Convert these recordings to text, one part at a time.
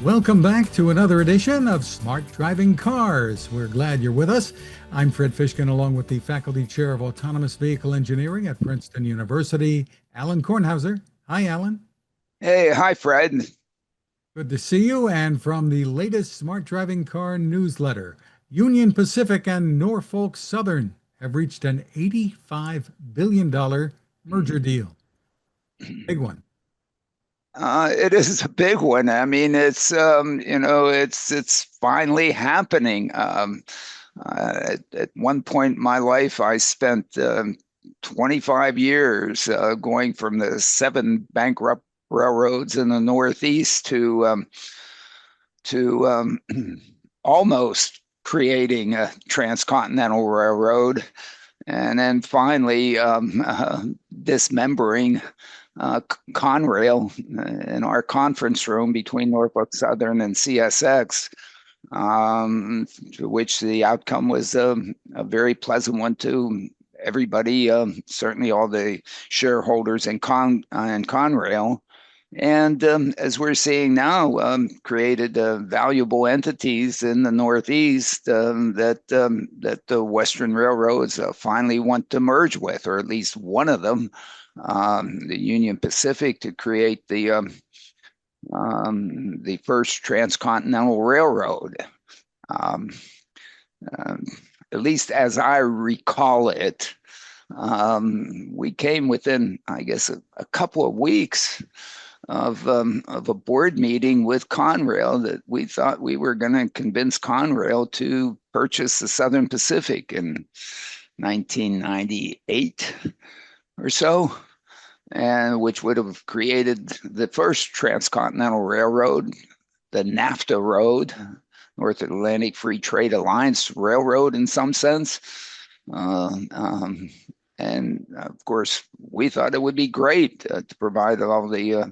Welcome back to another edition of Smart Driving Cars. We're glad you're with us. I'm Fred Fishkin, along with the Faculty Chair of Autonomous Vehicle Engineering at Princeton University, Alain Kornhauser. Hi, Alain. Hey, hi, Fred. Good to see you. And from the latest Smart Driving Car newsletter, Union Pacific and Norfolk Southern have reached an $85 billion merger deal. Big one. It is a big one. I mean, it's finally happening. At one point in my life, I spent 25 years going from the seven bankrupt railroads in the Northeast to almost creating a transcontinental railroad, and then finally dismembering Conrail in our conference room between Norfolk Southern and CSX, to which the outcome was a very pleasant one to everybody, certainly all the shareholders in Conrail. And as we're seeing now, created valuable entities in the Northeast that the Western railroads finally want to merge with, or at least one of them, the Union Pacific, to create the first transcontinental railroad. Um, uh, at least as I recall it, we came within, I guess, a couple of weeks of a board meeting with Conrail that we thought we were going to convince Conrail to purchase the Southern Pacific in 1998 or so, and which would have created the first transcontinental railroad, the NAFTA road, North Atlantic Free Trade Alliance Railroad in some sense. Uh, um, and of course, we thought it would be great to provide all the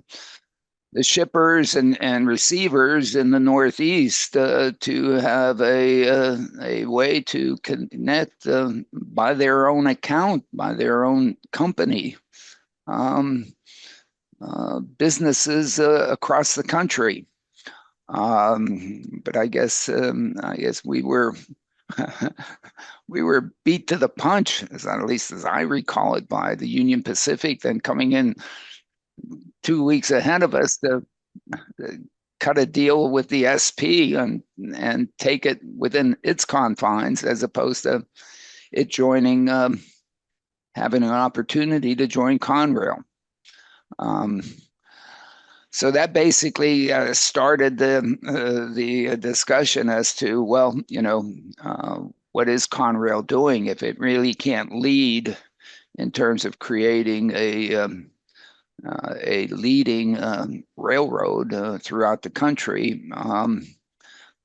shippers and receivers in the Northeast to have a way to connect by their own account, by their own company, um, businesses across the country. But I guess we were we were beat to the punch, at least as I recall it, by the Union Pacific, then coming in 2 weeks ahead of us to cut a deal with the SP and take it within its confines, as opposed to it joining, having an opportunity to join Conrail. Um, so that basically started the discussion as to, well, what is Conrail doing if it really can't lead in terms of creating a leading railroad throughout the country.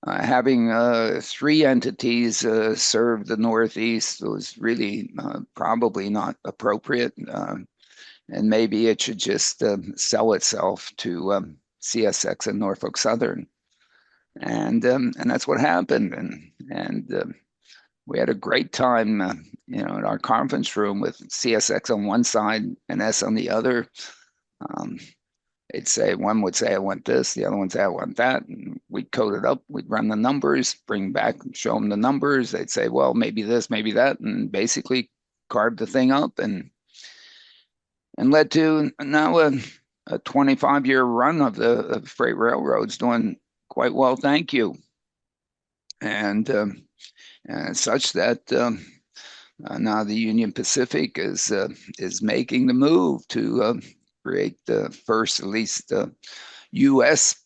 Having three entities serve the Northeast was really probably not appropriate, and maybe it should just sell itself to CSX and Norfolk Southern, and that's what happened. And we had a great time, in our conference room with CSX on one side and S on the other. Um, one would say, I want this, the other one would say, I want that. And we'd code it up, we'd run the numbers, bring back, show them the numbers. They'd say, well, maybe this, maybe that, and basically carved the thing up and led to now a 25-year run of the freight railroads doing quite well, thank you. And such that now the Union Pacific is making the move to create the first, at least U.S.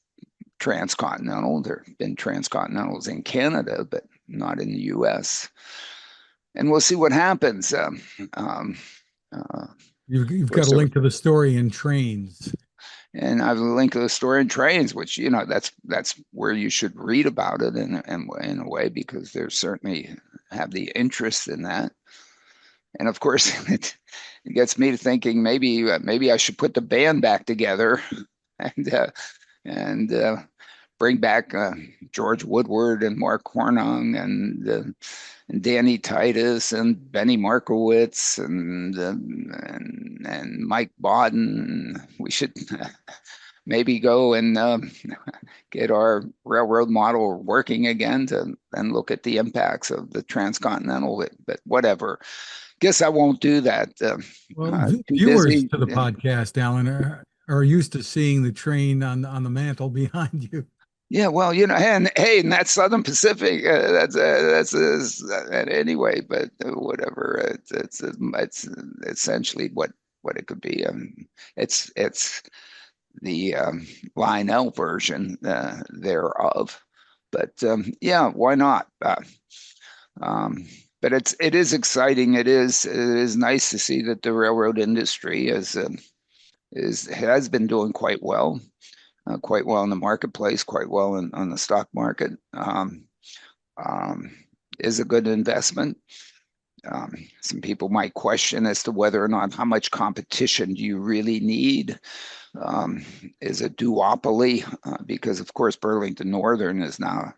transcontinental. There have been transcontinentals in Canada, but not in the U.S. And we'll see what happens. You've got a First, link to the story in trains. and I have a link to the story in trains, which that's where you should read about it in a way, because they certainly have the interest in that. And of course, it gets me to thinking maybe I should put the band back together and bring back George Woodward and Mark Hornung and Danny Titus and Benny Markowitz and Mike Bodden. We should maybe go and get our railroad model working again to then look at the impacts of the transcontinental. But whatever. Guess I won't do that. Well, Too viewers busy. to the podcast, Alan, are used to seeing the train on the mantle behind you. Yeah, well, and hey, in that Southern Pacific, anyway. But whatever, it's essentially what it could be. It's the Lionel version thereof. But yeah, why not? Um, but it is exciting. It is nice to see that the railroad industry has been doing quite well in the marketplace, quite well on the stock market. Um, is a good investment. Some people might question as to whether or not how much competition do you really need. Um, is a duopoly because, of course, Burlington Northern is now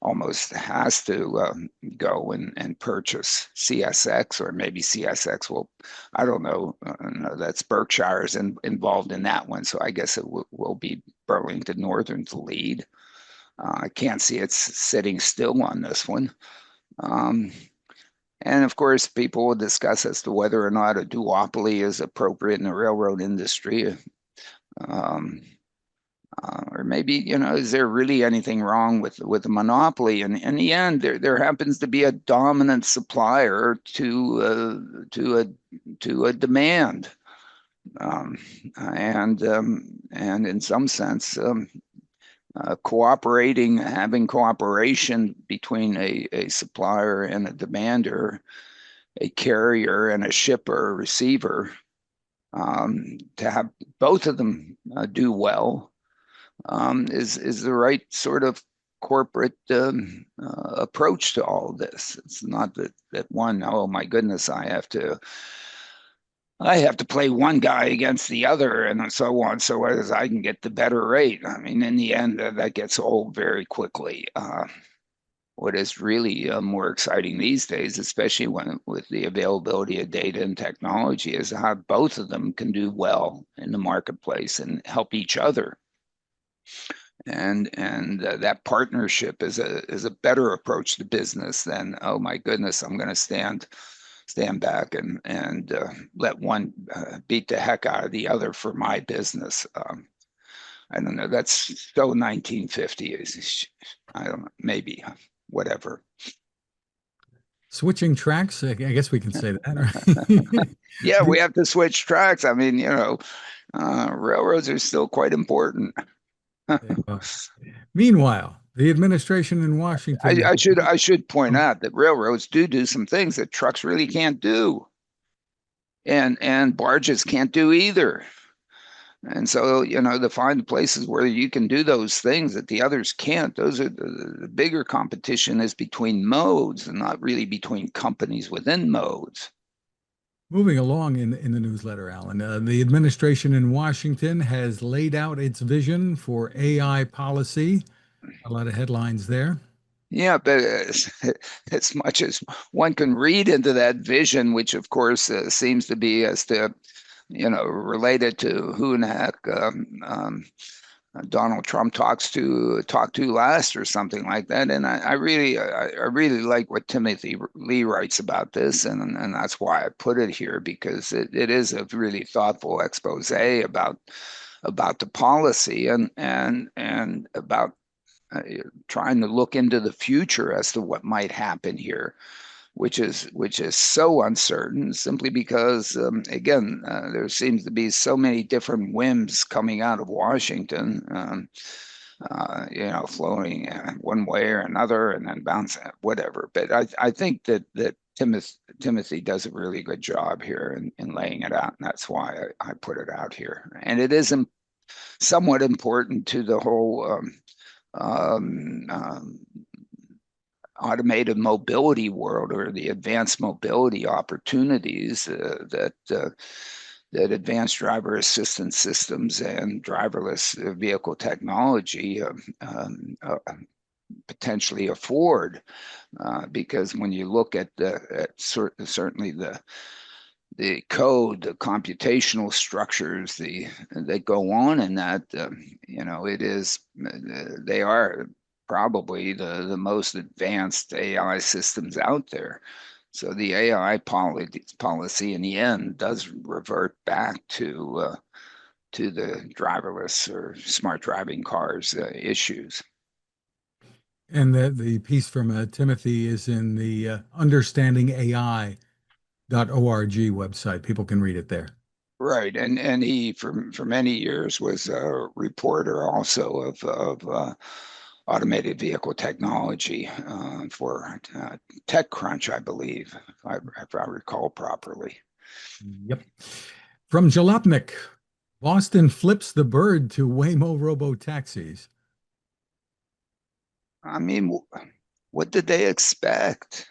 almost has to go and purchase CSX, or maybe CSX will, I don't know, no, that's Berkshire's involved in that one. So I guess it will be Burlington Northern to lead. I can't see it sitting still on this one. Um, and of course, people will discuss as to whether or not a duopoly is appropriate in the railroad industry. Um, or maybe, is there really anything wrong with a monopoly? And in the end, there happens to be a dominant supplier to a demand, um, and in some sense, having cooperation between a supplier and a demander, a carrier and a shipper, receiver, to have both of them do well is the right sort of corporate approach to all of this. It's not that one, oh my goodness, I have to play one guy against the other and so on, so as I can get the better rate. I mean, in the end, that gets old very quickly. What is really more exciting these days, especially with the availability of data and technology, is how both of them can do well in the marketplace and help each other. And that partnership is a better approach to business than, oh my goodness, I'm going to stand back and let one beat the heck out of the other for my business. I don't know. That's so 1950s. I don't know. Maybe whatever. Switching tracks, I guess we can say that, right? Yeah, we have to switch tracks. I mean, railroads are still quite important. Uh, Meanwhile, the administration in Washington I has should I should point out that railroads do some things that trucks really can't do, and barges can't do either. And so, to find places where you can do those things that the others can't, those are the bigger competition is between modes and not really between companies within modes. moving along in the newsletter, Alan. The administration in Washington has laid out its vision for AI policy. A lot of headlines there. Yeah, but as much as one can read into that vision, which of course seems to be as to, related to who in the heck Donald Trump talk to last or something like that. And I really like what Timothy Lee writes about this, and that's why I put it here, because it is a really thoughtful expose about the policy and about trying to look into the future as to what might happen here, which is so uncertain, simply because again there seems to be so many different whims coming out of Washington, flowing one way or another and then bouncing whatever. But I think that Timothy does a really good job here in laying it out, and that's why I put it out here. And it is somewhat important to the whole um, um, automated mobility world, or the advanced mobility opportunities that advanced driver assistance systems and driverless vehicle technology potentially afford. Because when you look at certainly the code, the computational structures, that go on in that, it is, they are probably the most advanced AI systems out there. So the AI policy in the end does revert back to the driverless or smart driving cars issues. And the piece from Timothy is in the understandingai.org website. People can read it there. Right, and he for many years was a reporter also of automated vehicle technology for TechCrunch, I believe, if I recall properly. Yep. From Jalopnik, Boston flips the bird to Waymo robotaxis. I mean, what did they expect?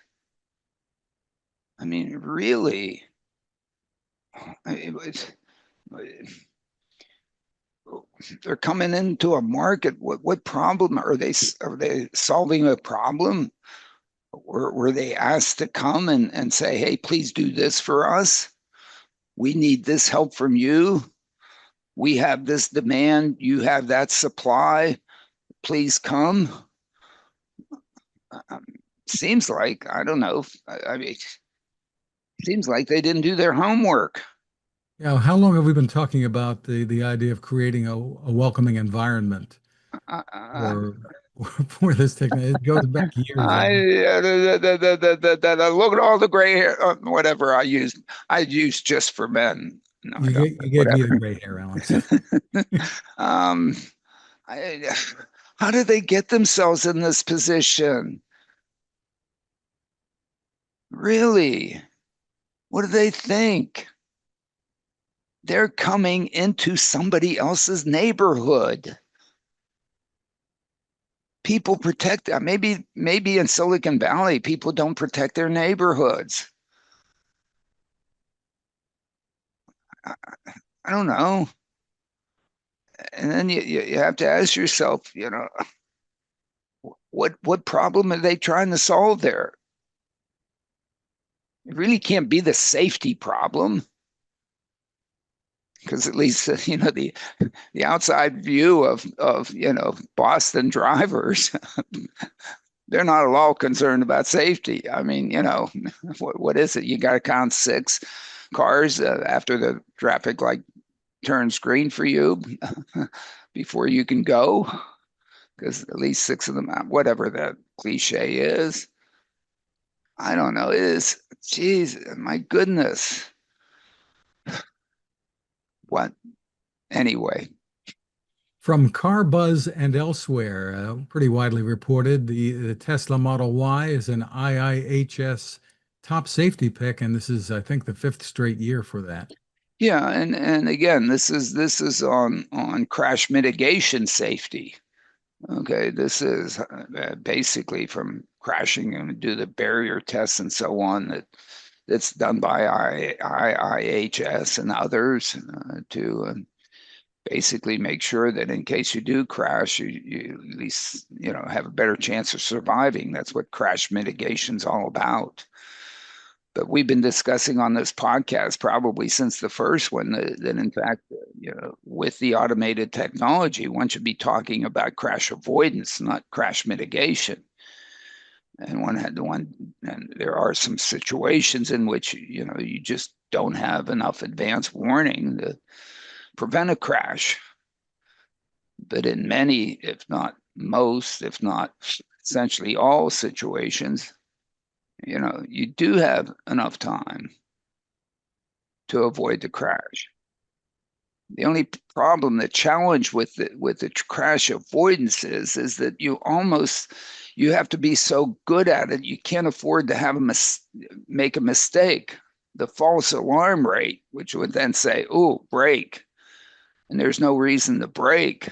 I mean, really? I mean, they're coming into a market. What problem are they? Are they solving a problem? Were they asked to come and say, hey, please do this for us? We need this help from you. We have this demand. You have that supply. Please come. Um, Seems like, I don't know. I mean, seems like they didn't do their homework. Yeah, how long have we been talking about the idea of creating a welcoming environment Uh, uh, for for this technology? It goes back years. Look at all the gray hair, whatever I used just for men. No, I don't, You gave me the whatever. gray hair, Alex. um, I, how did they get themselves in this position? Really? What do they think? They're coming into somebody else's neighborhood. People protect, maybe in Silicon Valley, people don't protect their neighborhoods. I, I don't know. And then you have to ask yourself, what problem are they trying to solve there? It really can't be the safety problem, because at least the outside view of Boston drivers, they're not at all concerned about safety. I mean, what is it? You got to count six cars after the traffic light turns green for you before you can go, because at least six of them, whatever the cliche is. I don't know. It is, geez, my goodness. What? Anyway, From Car Buzz and elsewhere, pretty widely reported, the Tesla Model Y is an IIHS top safety pick, and this is, I think, the fifth straight year for that. yeah, and again, this is on crash mitigation safety. Okay, this is basically from crashing and do the barrier tests and so on that's done by IIHS and others to basically make sure that in case you do crash, you at least have a better chance of surviving. That's what crash mitigation is all about. But we've been discussing on this podcast probably since the first one that in fact, with the automated technology, one should be talking about crash avoidance, not crash mitigation. And and there are some situations in which you just don't have enough advance warning to prevent a crash. But in many, if not most, if not essentially all situations, you do have enough time to avoid the crash. The only problem, the challenge with the crash avoidance is that you have to be so good at it, you can't afford to make a mistake. The false alarm rate, which would then say, "Oh, brake," and there's no reason to brake,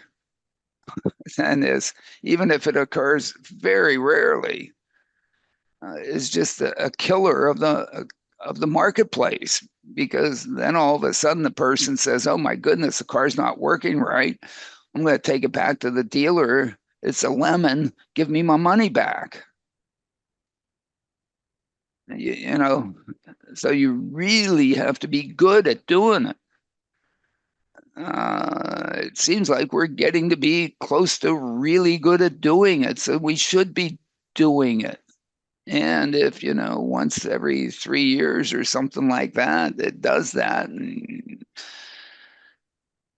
and is even if it occurs very rarely, is just a killer of the marketplace, because then all of a sudden the person says, "Oh my goodness, the car's not working right. I'm going to take it back to the dealer. It's a lemon. Give me my money back." you know, so you really have to be good at doing it. It seems like we're getting to be close to really good at doing it, so we should be doing it. And if, once every 3 years or something like that, it does that, and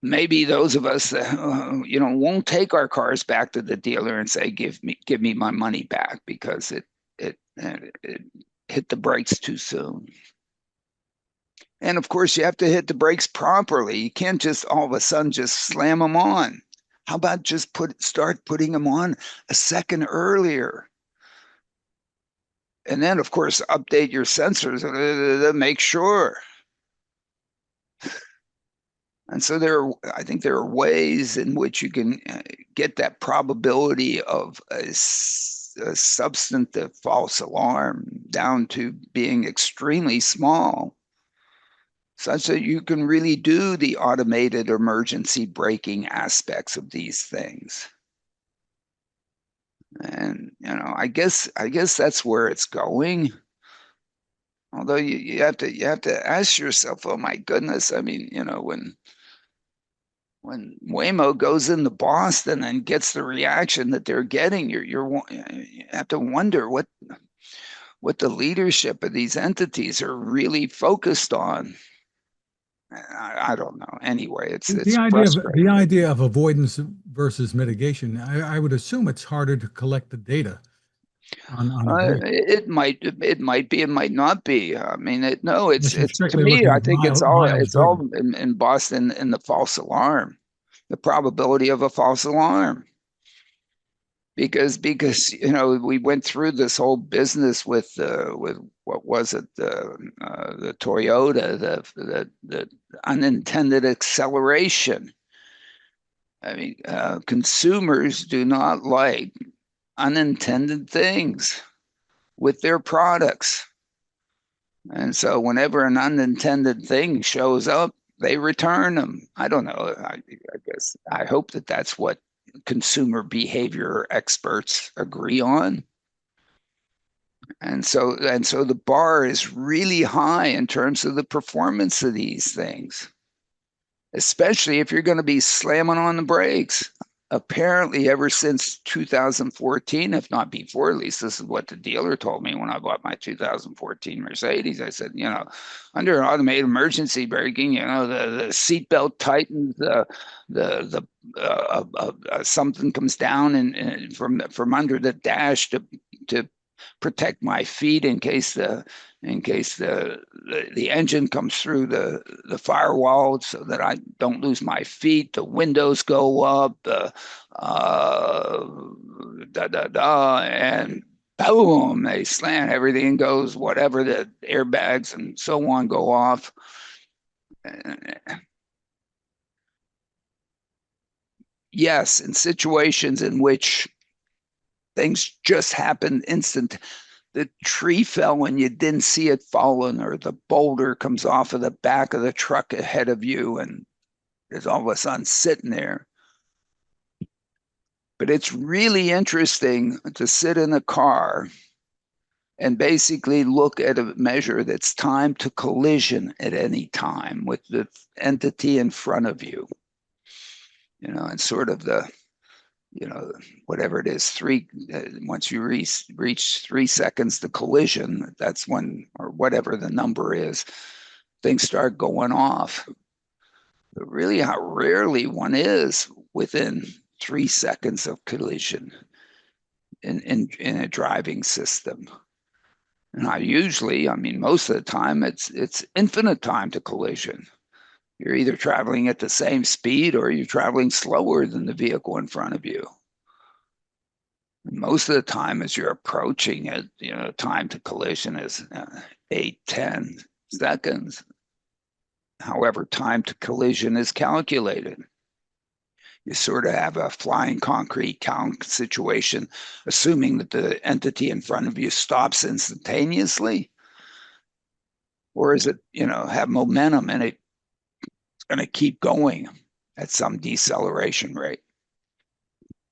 maybe those of us that, won't take our cars back to the dealer and say, give me my money back because it hit the brakes too soon. And of course, you have to hit the brakes properly. You can't just all of a sudden just slam them on. How about just start putting them on a second earlier? And then, of course, update your sensors to make sure. And so I think there are ways in which you can get that probability of a substantive false alarm down to being extremely small, such that you can really do the automated emergency braking aspects of these things. And I guess that's where it's going. Although you have to ask yourself, oh my goodness, I mean, when Waymo goes into Boston and gets the reaction that they're getting, you have to wonder what the leadership of these entities are really focused on. I don't know. Anyway, The it's idea of the frustrating. idea of avoidance versus mitigation, I would assume it's harder to collect the data on a vehicle. It might be, it might not be. I mean, no, Unless you're it's to strictly me, looking I at think miles it's all driven. in Boston in the false alarm, the probability of a false alarm. Because we went through this whole business with what was it, the Toyota, the unintended acceleration. I mean, consumers do not like unintended things with their products. And so whenever an unintended thing shows up, they return them. I don't know. I guess I hope that that's what consumer behavior experts agree on. And so the bar is really high in terms of the performance of these things, especially if you're going to be slamming on the brakes. Apparently, ever since 2014, if not before, at least this is what the dealer told me when I bought my 2014 Mercedes. I said, under automated emergency braking, the seatbelt tightens, something comes down and from under the dash to protect my feet in case the engine comes through the firewall so that I don't lose my feet. The windows go up, da da da, and boom, they slam. Everything goes, whatever, the airbags and so on go off. Yes, in situations in which things just happen instant, the tree fell and you didn't see it falling, or the boulder comes off of the back of the truck ahead of you and is all of a sudden sitting there. But it's really interesting to sit in a car and basically look at a measure that's time to collision at any time with the entity in front of you, and sort of whatever it is, once you reach 3 seconds to collision, that's when, or whatever the number is, things start going off. But really, how rarely one is within 3 seconds of collision in a driving system. And I mean, most of the time, it's infinite time to collision. You're either traveling at the same speed or you're traveling slower than the vehicle in front of you. Most of the time, as you're approaching it, time to collision is 8, 10 seconds. However, time to collision is calculated. You sort of have a flying concrete count situation, assuming that the entity in front of you stops instantaneously, or is it, have momentum and it's going to keep going at some deceleration rate.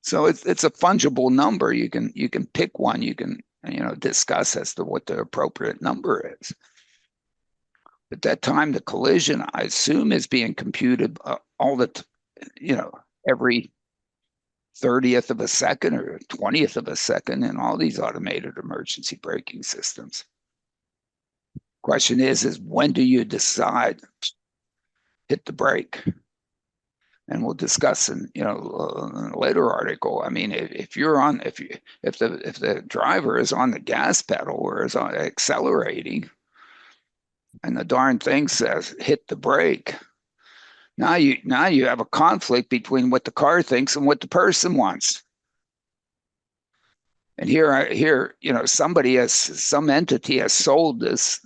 So it's a fungible number. You can pick one. You can discuss as to what the appropriate number is. At that time, the collision, I assume, is being computed every 30th of a second or 20th of a second in all these automated emergency braking systems. Question is when do you decide hit the brake? And we'll discuss in in a later article. I mean, if the driver is on the gas pedal or is on accelerating, and the darn thing says hit the brake, now you have a conflict between what the car thinks and what the person wants. And here some entity has sold this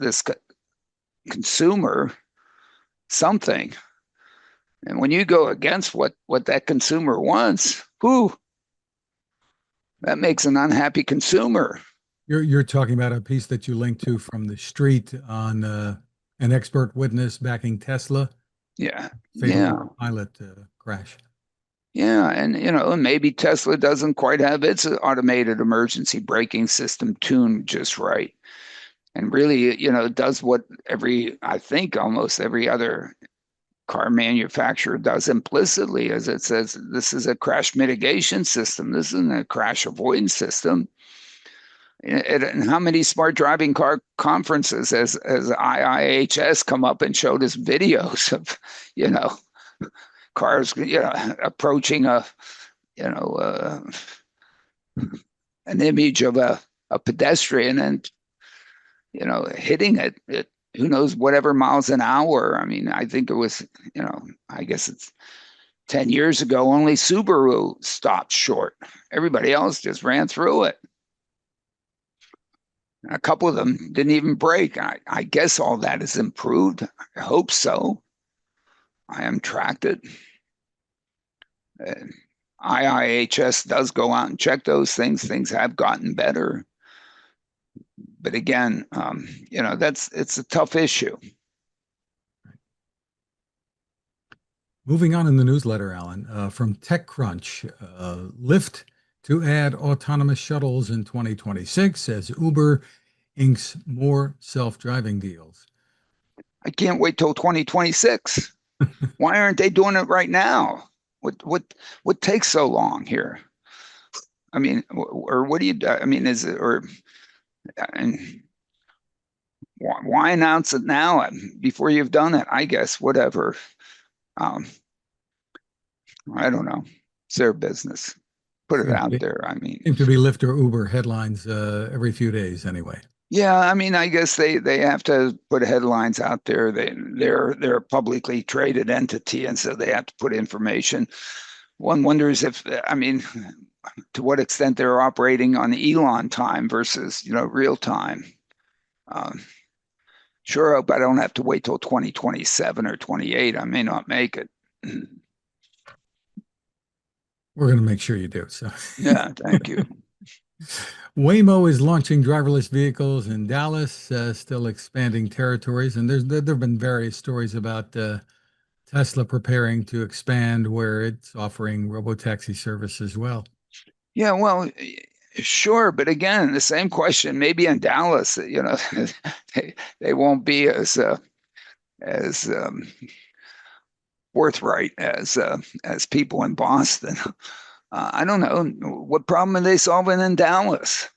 consumer something. And when you go against what that consumer wants, that makes an unhappy consumer. You're talking about a piece that you linked to from the street on an expert witness backing Tesla. Yeah, fatal pilot crash. Yeah, and maybe Tesla doesn't quite have its automated emergency braking system tuned just right, and really, does what I think almost every other car manufacturer does implicitly, as it says, this is a crash mitigation system. This isn't a crash avoidance system. And how many smart driving car conferences has IIHS come up and showed us videos of, cars, approaching an image of a pedestrian and, hitting it at who knows whatever miles an hour. I mean, I think it was, I guess it's 10 years ago, only Subaru stopped short. Everybody else just ran through it. A couple of them didn't even brake. I guess all that has improved. I hope so. I am tracked it. IIHS does go out and check those things. Things have gotten better. But again, it's a tough issue. Moving on in the newsletter, Alan, from TechCrunch, Lyft to add autonomous shuttles in 2026 as Uber inks more self-driving deals. I can't wait till 2026. Why aren't they doing it right now? What takes so long here? I mean, or what do you? I mean, is it or? And why announce it now before you've done it? I guess whatever. I don't know. It's their business. Put it out there. I mean, seem to be Lyft or Uber headlines every few days anyway. Yeah, I mean, I guess they have to put headlines out there. They're a publicly traded entity, and so they have to put information. One wonders if, I mean, to what extent they're operating on Elon time versus real time. Sure hope I don't have to wait till 2027 or 28. I may not make it. We're going to make sure you do. So yeah, thank you. Waymo is launching driverless vehicles in Dallas, still expanding territories, and there've been various stories about Tesla preparing to expand where it's offering robotaxi service as well. Yeah, well, sure, but again, the same question. Maybe in Dallas, they won't be as forthright as people in Boston. I don't know what problem are they solving in Dallas.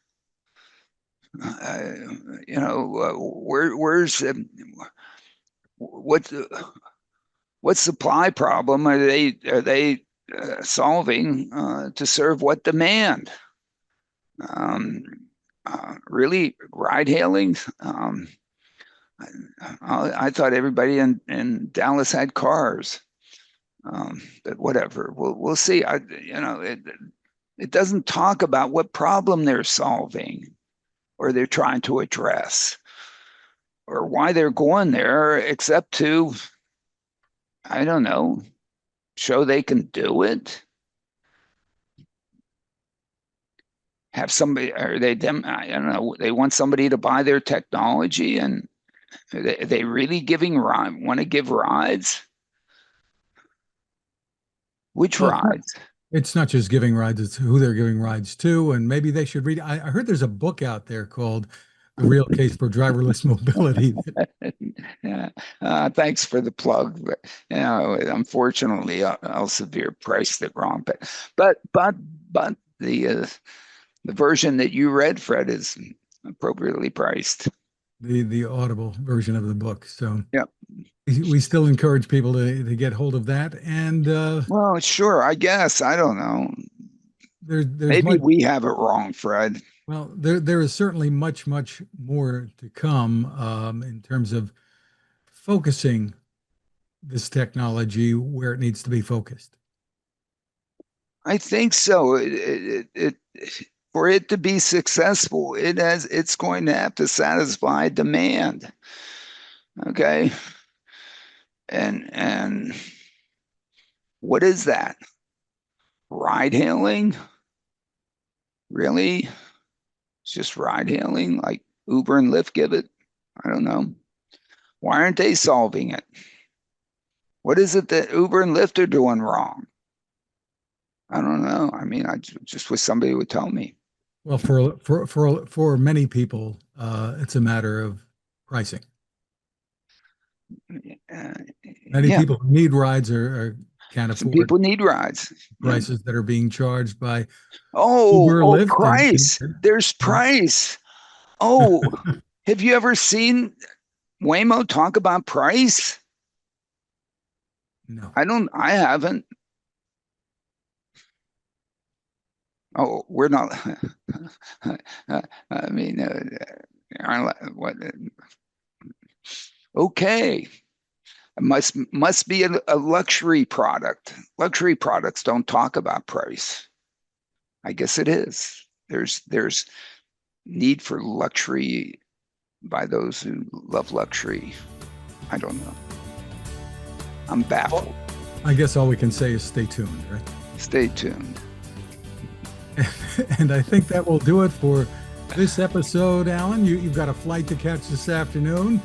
Where's what supply problem are they solving to serve what demand? Really, ride hailing? I thought everybody in Dallas had cars, but whatever. We'll see. It doesn't talk about what problem they're solving or they're trying to address or why they're going there, except to, I don't know, show they can do it. Have somebody, or I don't know, they want somebody to buy their technology, and they really want to give rides? Which rides? It's not just giving rides, it's who they're giving rides to. And maybe they should read. I heard there's a book out there called The Real Case for Driverless Mobility. Yeah. Thanks for the plug. But, unfortunately, Elsevier priced it wrong. But the version that you read, Fred, is appropriately priced. The Audible version of the book. So Yeah. we still encourage people to get hold of that. And Well, sure, I guess. I don't know. there's Maybe much. we have it wrong, Fred. Well, there is certainly much more to come in terms of focusing this technology where it needs to be focused. I think so. For it to be successful, it's going to have to satisfy demand. Okay. And what is that? Ride hailing? Really? It's just ride hailing like Uber and Lyft give it? I don't know. Why aren't they solving it? What is it that Uber and Lyft are doing wrong? I don't know. I mean, I just wish somebody would tell me. Well, for many people, it's a matter of pricing. Many Yeah, people who need rides or can't some afford people need rides. Yeah. prices that are being charged by Oh, Uber, oh, Lyft, price. There's price. Oh, have you ever seen Waymo talk about price? no. I haven't. Oh, we're not. I mean, what? Okay. It must be a luxury product. Luxury products don't talk about price. I guess it is. There's need for luxury by those who love luxury. I don't know. I'm baffled. I guess all we can say is stay tuned, right? Stay tuned. And I think that will do it for this episode, Alan. You've got a flight to catch this afternoon,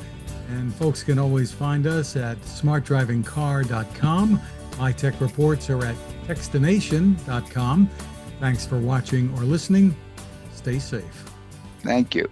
and folks can always find us at smartdrivingcar.com. My tech reports are at techstination.com. Thanks for watching or listening. Stay safe. Thank you.